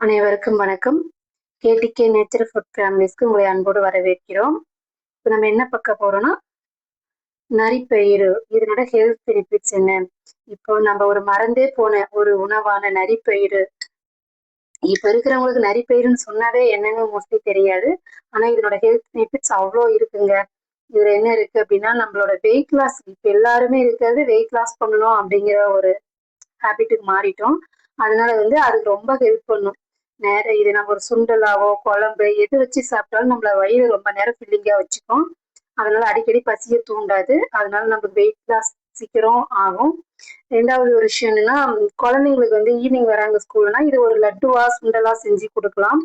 அனைவருக்கும் வணக்கம். KDK nature food ஃபேமிலிஸ்க்கு உங்களை அன்போடு வரவேற்கிறோம். இப்போ நம்ம என்ன பார்க்க போறோம்னா, நரிப்பயிறு இதனோட ஹெல்த் பெனிஃபிட்ஸ் என்ன? இப்போ நம்ம ஒரு மறந்தே போன ஒரு உணவான நரிப்பயிறு. இப்ப இருக்கிறவங்களுக்கு நரிப்பயிறுன்னு சொன்னாவே என்னன்னு மோஸ்ட்லி தெரியாது. ஆனா இதனோட ஹெல்த் பெனிஃபிட்ஸ் அவ்வளோ இருக்குங்க. இதுல என்ன இருக்கு அப்படின்னா, நம்மளோட வெயிட் லாஸ் இப்ப எல்லாருமே இருக்கிறது வெயிட் லாஸ் பண்ணணும் அப்படிங்கிற ஒரு ஹேபிட்டுக்கு மாறிட்டோம். அதனால அதுக்கு ரொம்ப ஹெல்ப் பண்ணும். இது நம்ம ஒரு சுண்டலாவோ, குழம்பு எது வச்சு சாப்பிட்டாலும் நம்மள வயிறு ரொம்ப நேரம் ஃபில்லிங்கா வச்சுக்கும். அதனால அடிக்கடி பசிய தூண்டாது. அதனால நமக்கு வெயிட் லாஸ் சீக்கிரம் ஆகும். 2வது ஒரு விஷயம் என்னன்னா, குழந்தைங்களுக்கு ஈவினிங் வராங்க ஸ்கூல்னா, இது ஒரு லட்டுவா, சுண்டலா செஞ்சு குடுக்கலாம்.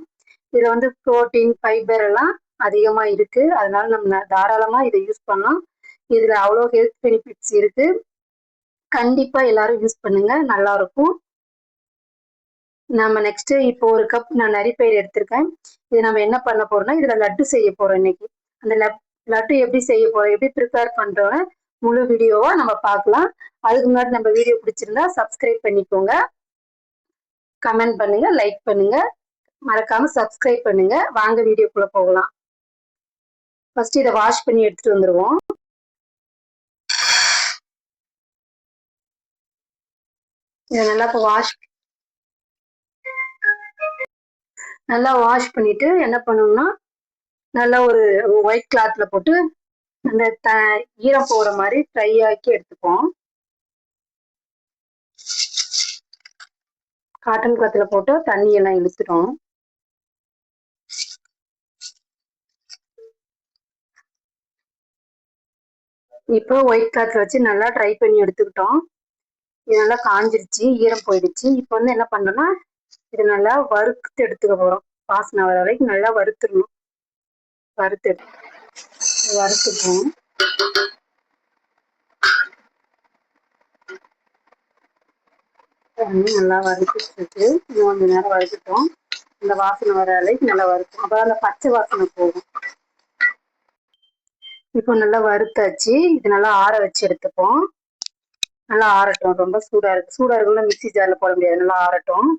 இதுல புரோட்டீன், ஃபைபர் எல்லாம் அதிகமா இருக்கு. அதனால நம்ம தாராளமா இதை யூஸ் பண்ணலாம். இதுல அவ்வளோ ஹெல்த் பெனிஃபிட்ஸ் இருக்கு. கண்டிப்பா எல்லாரும் யூஸ் பண்ணுங்க. நல்லா இருக்கும். நம்ம நெக்ஸ்ட் இப்போ ஒரு கப் நான் நரிப்பயிறு எடுத்திருக்கேன். இது நம்ம என்ன பண்ண போறோம்னா, இதுல லட்டு செய்ய போறோம் இன்னைக்கு. அந்த லட்டு எப்படி செய்ய போறோம், எப்படி ப்ரிப்பேர் பண்றோம்னு முழு வீடியோவா நம்ம பார்க்கலாம். அதுக்கு முன்னாடி நம்ம வீடியோ பிடிச்சிருந்தா சப்ஸ்கிரைப் பண்ணிக்கோங்க, கமெண்ட் பண்ணுங்க, லைக் பண்ணுங்க, மறக்காம சப்ஸ்கிரைப் பண்ணுங்க. வாங்க வீடியோக்குள்ள போகலாம். ஃபர்ஸ்ட் இதை வாஷ் பண்ணி எடுத்துட்டு வந்துருவோம். இதை நல்லா இப்போ நல்லா வாஷ் பண்ணிட்டு என்ன பண்ணணும்னா, நல்லா ஒரு ஒயிட் கிளாத்ல போட்டு அந்த ஈரம் போற மாதிரி ட்ரை ஆக்கி எடுத்துப்போம். காட்டன் கிளாத்ல போட்டு தண்ணி எல்லாம் இழுத்துட்டோம். இப்போ ஒயிட் கிளாத்ல வச்சு நல்லா ட்ரை பண்ணி எடுத்துக்கிட்டோம். இது நல்லா காஞ்சிருச்சு, ஈரம் போயிடுச்சு. இப்போ என்ன பண்ணோம்னா, இது நல்லா வறுத்து எடுத்துக்க போறோம். வாசனை வர வரைக்கும் நல்லா வறுத்துடணும். வறுத்துப்போம். நல்லா வறுத்துட்டு இன்னும் கொஞ்ச நேரம் வறுத்துட்டோம். இந்த வாசனை வர வரைக்கும் நல்லா வறுக்கும். அப்புறம் அந்த பச்சை வாசனை போகும். இப்போ நல்லா வறுத்தாச்சு. இது நல்லா ஆற வச்சு எடுத்துப்போம். நல்லா ஆறட்டும். ரொம்ப சூடா இருக்கு. சூடா இருக்குள்ள மிக்சி ஜார்ல போட முடியாது. நல்லா ஆறட்டும்.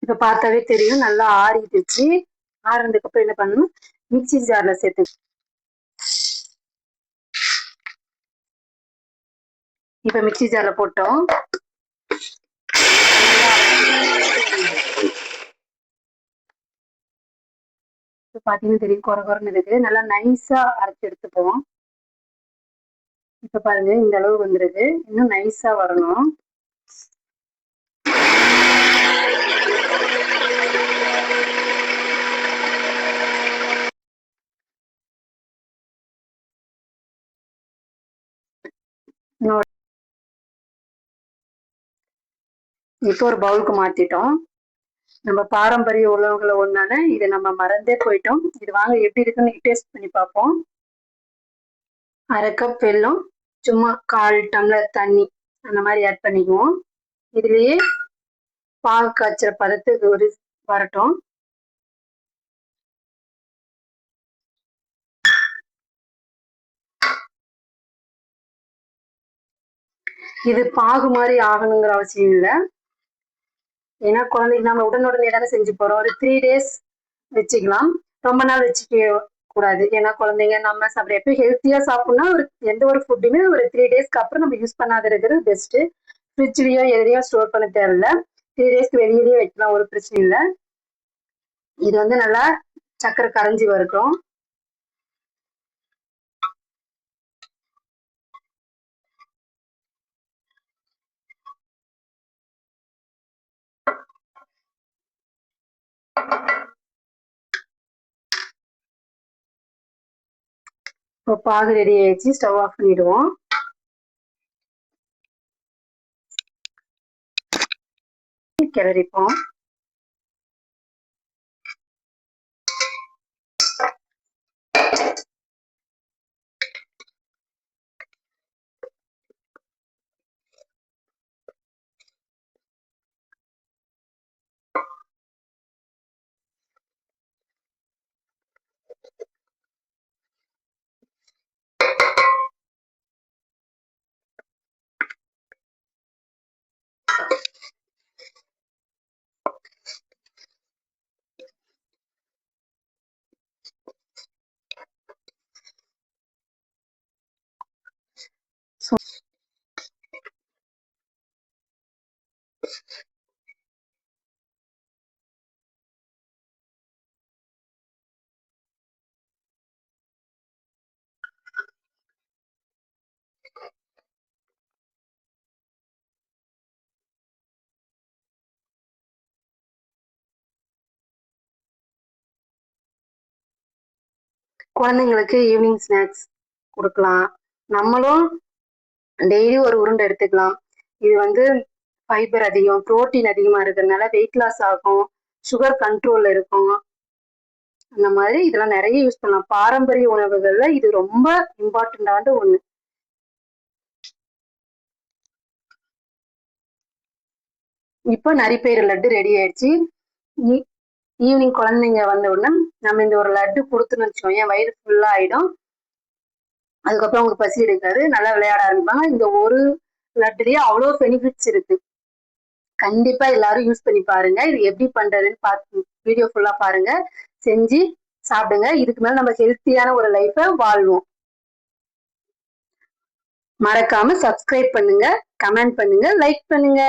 இப்ப பார்த்தாவே தெரியும் நல்லா ஆறிடுச்சு. ஆறுனதுக்கு அப்புறம் என்ன பண்ணணும், மிக்சி ஜார்ல சேர்த்து. இப்ப மிக்சி ஜார்ல போட்டோம். பாத்தீங்கன்னா தெரியும் குறை குறைன்னு இருக்கு. நல்லா நைஸா அரைச்சு எடுத்துப்போம். இப்ப பாருங்க இந்த அளவு வந்துருக்கு. இன்னும் நைஸா வரணும். இப்போ ஒரு பவுலுக்கு மாத்திட்டோம். நம்ம பாரம்பரிய உணவுகளை ஒண்ணான இதை நம்ம மறந்தே போயிட்டோம். இது வாங்க எப்படி இருக்குன்னு டேஸ்ட் பண்ணி பார்ப்போம். 1/2 கப் வெல்லம், சும்மா 1/4 டம்ளர் தண்ணி அந்த மாதிரி ஆட் பண்ணிக்குவோம். இதுலயே பால் காய்ச்சற பதத்துக்கு ஒரு வரட்டும். இது பாகு மாதிரி ஆகணுங்கிற அவசியம் இல்லை. ஏன்னா குழந்தைக்கு நம்ம உடனுடனே தானே செஞ்சு போறோம். ஒரு 3 days வச்சுக்கலாம். ரொம்ப நாள் வச்சுக்க கூடாது. ஏன்னா குழந்தைங்க நம்ம சாப்பிட எப்பயும் ஹெல்த்தியா சாப்பிடணும்னா எந்த ஒரு ஃபுட்டுமே ஒரு 3 daysக்கு அப்புறம் நம்ம யூஸ் பண்ணாத இருக்கிறது பெஸ்ட். ஃப்ரிட்ஜ்லயோ எதையோ ஸ்டோர் பண்ண தேவையில்ல. 3 daysக்கு வெளியிலேயே வைக்கலாம், ஒரு பிரச்சனை இல்லை. இது நல்லா சக்கரை கரைஞ்சி வரட்டும். இப்போ பாகு ரெடி ஆயிடுச்சு. ஸ்டவ் ஆஃப் பண்ணிடுவோம். கிளறிப்போம். குழந்தைங்களுக்கு ஈவினிங் ஸ்நாக்ஸ் கொடுக்கலாம். நம்மளும் டெய்லி ஒரு உருண்டை எடுத்துக்கலாம். இது வந்து ஃபைபர் அதிகம், புரோட்டீன் அதிகமா இருக்கிறதுனால வெயிட் லாஸ் ஆகும், சுகர் கண்ட்ரோல்ல இருக்கும். அந்த மாதிரி இதெல்லாம் நிறைய யூஸ் பண்ணலாம். பாரம்பரிய உணவுகள்ல இது ரொம்ப இம்பார்ட்டண்டான ஒண்ணு. இப்போ நரிப்பயிறு லட்டு ரெடி ஆயிடுச்சு. ஈவினிங் குழந்தைங்க வந்த உடனே நம்ம இந்த ஒரு லட்டு கொடுத்துன்னு வச்சுக்கோங்க, வயிறு ஃபுல்லா ஆயிடும். அதுக்கப்புறம் அவங்க பசி எடுக்காது, நல்லா விளையாட ஆரம்பிப்பாங்க. இந்த ஒரு லட்டுலயே அவ்வளோ பெனிஃபிட்ஸ் இருக்கு. கண்டிப்பா எல்லாரும் யூஸ் பண்ணி பாருங்க. இது எப்படி பண்றதுன்னு பார்த்து வீடியோ ஃபுல்லா பாருங்க, செஞ்சு சாப்பிடுங்க. இதுக்கு மேல நம்ம ஹெல்த்தியான ஒரு லைஃபை வாழ்வோம். மறக்காம சப்ஸ்கிரைப் பண்ணுங்க, கமெண்ட் பண்ணுங்க, லைக் பண்ணுங்க.